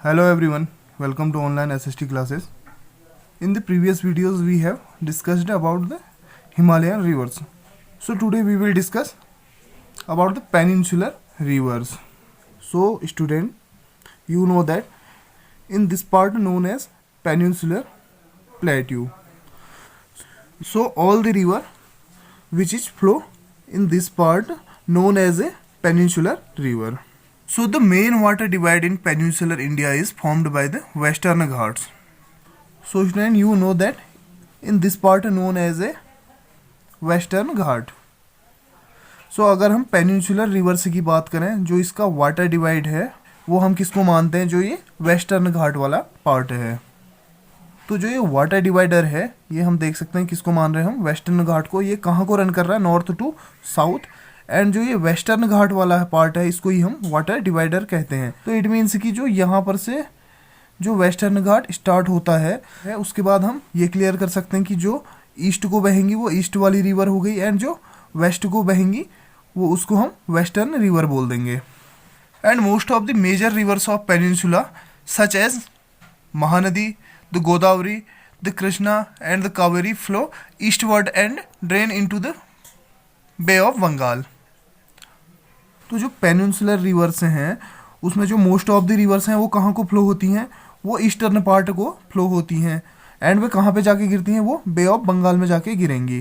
Hello everyone, welcome to online SST classes. In the previous videos we have discussed about the Himalayan rivers. So today we will discuss about the peninsular rivers. So student, you know that in this part known as peninsular plateau. So all the river which is flow in this part known as a peninsular river. So the main water divide in peninsular India is formed by the Western Ghats. So student, you know that in this part known as a Western Ghat. So अगर हम peninsular reverse की बात करें, जो इसका water divide है वो हम किसको मानते हैं, जो ये वेस्टर्न घाट वाला पार्ट है. तो जो ये वाटर डिवाइडर है ये हम देख सकते हैं किसको मान रहे हैं हम, वेस्टर्न घाट को. ये कहाँ को रन कर रहा है, नॉर्थ टू साउथ. एंड जो ये वेस्टर्न घाट वाला पार्ट है इसको ही हम वाटर डिवाइडर कहते हैं. तो इट मीन्स कि जो यहाँ पर से जो वेस्टर्न घाट स्टार्ट होता है उसके बाद हम ये क्लियर कर सकते हैं कि जो ईस्ट को बहेंगी वो ईस्ट वाली रिवर हो गई, एंड जो वेस्ट को बहेंगी वो उसको हम वेस्टर्न रिवर बोल देंगे. And most of the major rivers of peninsula such as Mahanadi, the Godavari, the Krishna and the Kaveri flow eastward and drain into the bay of Bengal. तो जो पेनिनसुलर रिवर्स हैं उसमें जो मोस्ट ऑफ द रिवर्स हैं वो कहाँ को फ्लो होती हैं, वो ईस्टर्न पार्ट को फ्लो होती हैं. एंड वे कहाँ पे जाके गिरती हैं, वो बे ऑफ बंगाल में जाके गिरेंगी.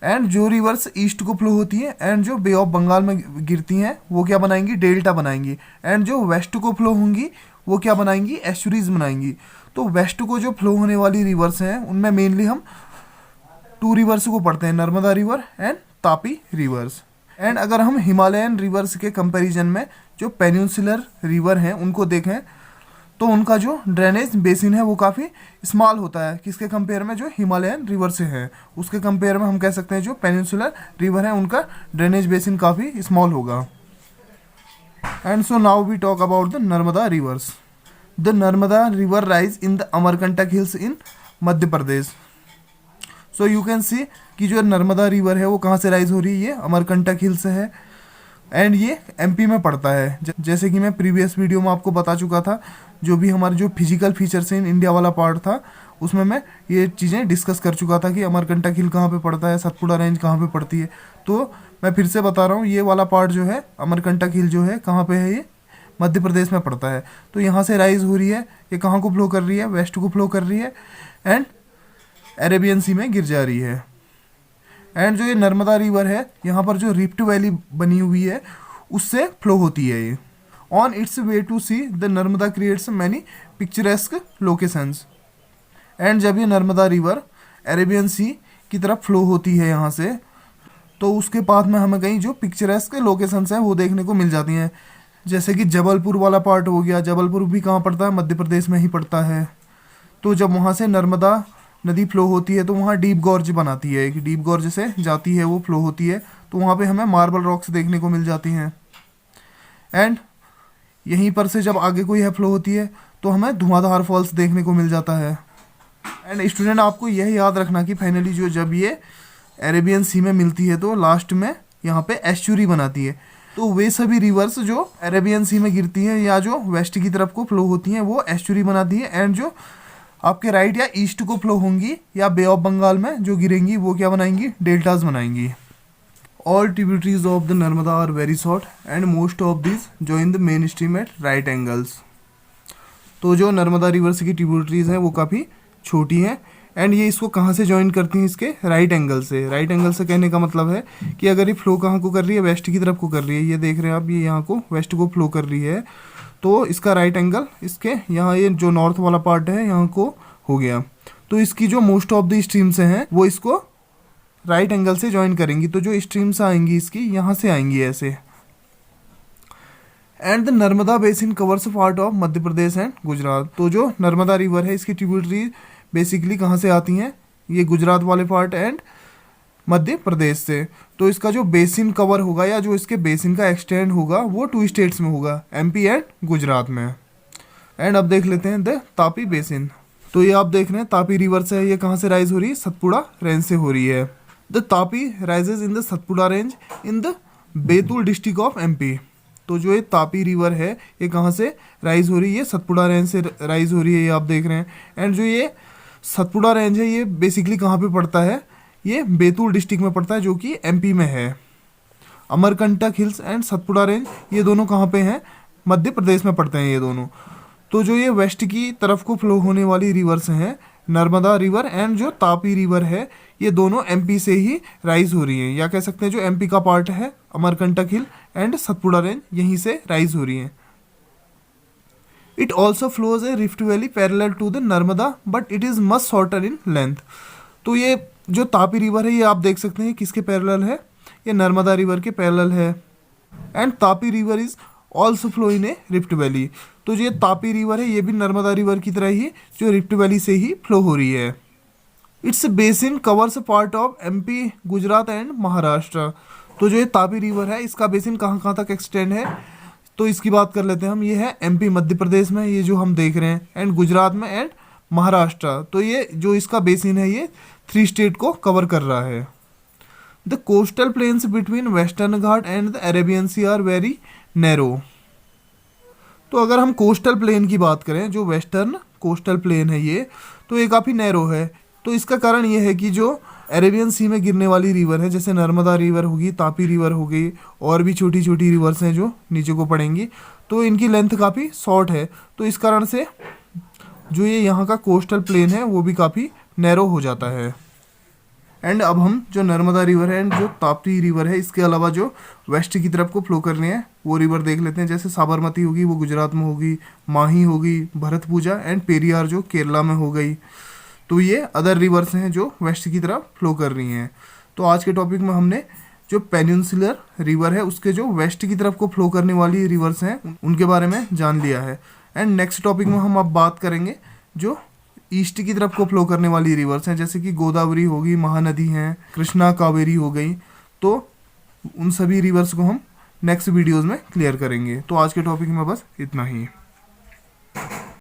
एंड जो रिवर्स ईस्ट को फ्लो होती हैं एंड जो बे ऑफ बंगाल में गिरती हैं वो क्या बनाएंगी, डेल्टा बनाएंगी. एंड जो वेस्ट को फ्लो होंगी वो क्या बनाएंगी, एस्चुरीज बनाएंगी. तो वेस्ट को जो फ्लो होने वाली रिवर्स हैं उनमें मेनली हम टू रिवर्स को पढ़ते हैं, Narmada river and Tapi reverse. And अगर हम हिमालयन रिवर्स के कंपैरिजन में जो पेनिनसुलर रिवर हैं उनको देखें तो उनका जो ड्रेनेज बेसिन है वो काफ़ी स्मॉल होता है किसके कंपेयर में, जो हिमालयन रिवर से है उसके कंपेयर में हम कह सकते हैं जो पेनिनसुलर रिवर है उनका ड्रेनेज बेसिन काफ़ी स्मॉल होगा. And so now we talk about the Narmada rivers. The Narmada river rise in the Amarkantak hills in Madhya Pradesh. So you can see कि जो नर्मदा रिवर है वो कहाँ से राइज हो रही है, ये अमरकंटक हिल से है. एंड ये एमपी में पड़ता है. जैसे कि मैं प्रीवियस वीडियो में आपको बता चुका था, जो भी हमारे जो फिजिकल फीचर्स इन इंडिया वाला पार्ट था उसमें मैं ये चीज़ें डिस्कस कर चुका था कि अमरकंटक हिल कहाँ पे पड़ता है, सतपुड़ा रेंज कहाँ पे पड़ती है. तो मैं फिर से बता रहा हूँ, ये वाला पार्ट जो है अमरकंटक हिल जो है कहाँ पे है, ये मध्य प्रदेश में पड़ता है. तो यहाँ से राइज हो रही है, ये कहाँ को फ्लो कर रही है, वेस्ट को फ्लो कर रही है एंड अरेबियन सी में गिर जा रही है. एंड जो ये नर्मदा रिवर है यहाँ पर जो रिफ्ट वैली बनी हुई है उससे फ्लो होती है ये. On its way to sea the Narmada creates many picturesque locations. And जब ये नर्मदा रिवर अरेबियन सी की तरफ फ्लो होती है यहाँ से, तो उसके पास में हमें कहीं जो पिक्चरेस्क लोकेशंस हैं वो देखने को मिल जाती हैं. जैसे कि जबलपुर वाला पार्ट हो गया, जबलपुर भी कहाँ पड़ता है, मध्य प्रदेश में ही पड़ता है. तो जब वहाँ से नर्मदा नदी फ्लो होती है तो वहाँ डीप गॉर्ज बनाती है, एक डीप गॉर्ज से जाती है वो फ्लो होती है, तो वहाँ पे हमें मार्बल रॉक्स देखने को मिल जाती हैं. एंड यहीं पर से जब आगे कोई है फ्लो होती है तो हमें धुआंधार फॉल्स देखने को मिल जाता है. एंड स्टूडेंट, आपको यह याद रखना कि फाइनली जो जब ये अरेबियन सी में मिलती है तो लास्ट में यहाँ पे एस्चुरी बनाती है. तो वे सभी रिवर्स जो अरेबियन सी में गिरती हैं या जो वेस्ट की तरफ को फ्लो होती हैं वो एस्चुरी बनाती है. एंड जो आपके राइट या ईस्ट को फ्लो होंगी या बे ऑफ बंगाल में जो गिरेंगी वो क्या बनाएंगी, डेल्टाज बनाएंगी. All tributaries of the Narmada are very short and most of this join the main stream at right angles. तो जो नर्मदा रिवर्स की ट्रिब्यूटरीज हैं वो काफ़ी छोटी हैं एंड ये इसको कहाँ से ज्वाइन करती हैं, इसके राइट एंगल से. राइट एंगल से कहने का मतलब है कि अगर ये फ्लो कहाँ को कर रही है, वेस्ट की तरफ को कर रही है, ये देख रहे हैं आप, ये यहाँ को वेस्ट को फ्लो कर रही है, तो इसका राइट एंगल इसके यहाँ ये जो नॉर्थ वाला पार्ट है यहाँ को हो गया. तो इसकी जो मोस्ट ऑफ द स्ट्रीम्स हैं वो इसको राइट एंगल से ज्वाइन करेंगी. तो जो स्ट्रीम्स आएंगी इसकी यहाँ से आएंगी ऐसे. And the Narmada basin covers part of Madhya Pradesh and Gujarat. तो जो नर्मदा रिवर है इसकी ट्रिब्यूटरी बेसिकली कहाँ से आती हैं, ये गुजरात वाले पार्ट एंड मध्य प्रदेश से. तो इसका जो बेसिन कवर होगा या जो इसके बेसिन का एक्सटेंड होगा वो टू स्टेट्स में होगा, एमपी एंड गुजरात में. एंड अब देख लेते हैं द तापी बेसिन. तो ये आप देख रहे हैं तापी रिवर से, ये कहाँ से राइज हो रही है, सतपुड़ा रेंज से हो रही है. The Tapi rises in the Satpura range in the Betul district of MP. तो जो ये तापी रिवर है ये कहाँ से राइज हो रही है, ये सतपुड़ा रेंज से राइज हो रही है, ये आप देख रहे हैं। एंड जो ये सतपुड़ा रेंज है ये बेसिकली कहाँ पे पड़ता है, ये बैतूल डिस्ट्रिक्ट में पड़ता है जो कि एमपी में है। Amarkantak hills and Satpura range ये दोनों कहाँ पे हैं, मध्य प्रदेश में पड़ते हैं ये दोनों। तो जो ये वेस्ट की तरफ को फ्लो होने वाली रिवर्स हैं, नर्मदा रिवर एंड जो तापी रिवर है, ये दोनों एमपी से ही राइज हो रही हैं, या कह सकते हैं जो एमपी का पार्ट है Amarkantak hill and Satpura range यहीं से राइज हो रही हैं। It also flows a rift valley parallel to the Narmada but it is much shorter in length. तो ये जो तापी रिवर है ये आप देख सकते हैं किसके पैरेलल है, ये नर्मदा रिवर के पैरेलल है। And Tapi river is also flow in A rift valley. तो जो ये तापी रिवर है ये भी नर्मदा रिवर की तरह ही जो रिफ्ट वैली से ही फ्लो हो रही है। It's basin covers part of MP, Gujarat and Maharashtra. तो जो ये तापी रिवर है इसका बेसिन कहाँ कहाँ तक एक्सटेंड है, तो इसकी बात कर लेते हैं हम। ये है एमपी मध्य प्रदेश में, ये जो हम देख रहे हैं, एंड गुजरात में एंड महाराष्ट्र। तो ये जो इसका बेसिन है ये 3 स्टेट को कवर कर रहा है। The coastal plains between western घाट and the Arabian sea are very narrow. तो अगर हम कोस्टल प्लेन की बात करें, जो वेस्टर्न कोस्टल प्लेन है ये, तो ये काफ़ी नैरो है। तो इसका कारण ये है कि जो अरेबियन सी में गिरने वाली रिवर है, जैसे नर्मदा रिवर होगी, तापी रिवर हो गई, और भी छोटी छोटी रिवर्स हैं जो नीचे को पड़ेंगी, तो इनकी लेंथ काफ़ी शॉर्ट है। तो इस कारण से जो ये यहाँ का कोस्टल प्लेन है वो भी काफ़ी नैरो हो जाता है। एंड अब हम जो नर्मदा रिवर है एंड जो ताप्ती रिवर है, इसके अलावा जो वेस्ट की तरफ को फ्लो करनी है वो रिवर देख लेते हैं। जैसे साबरमती होगी वो गुजरात में होगी, माही होगी, भरतपूजा एंड पेरियार जो केरला में हो गई। तो ये अदर रिवर्स हैं जो वेस्ट की तरफ फ्लो कर रही हैं। तो आज के टॉपिक में हमने जो पेनिनसुलर रिवर है उसके जो वेस्ट की तरफ को फ्लो करने वाली रिवर्स हैं उनके बारे में जान लिया है। एंड नेक्स्ट टॉपिक में हम अब बात करेंगे जो ईस्ट की तरफ को फ्लो करने वाली रिवर्स हैं, जैसे कि गोदावरी होगी, महानदी हैं, कृष्णा, कावेरी हो गई। तो उन सभी रिवर्स को हम नेक्स्ट वीडियोज़ में क्लियर करेंगे। तो आज के टॉपिक में बस इतना ही।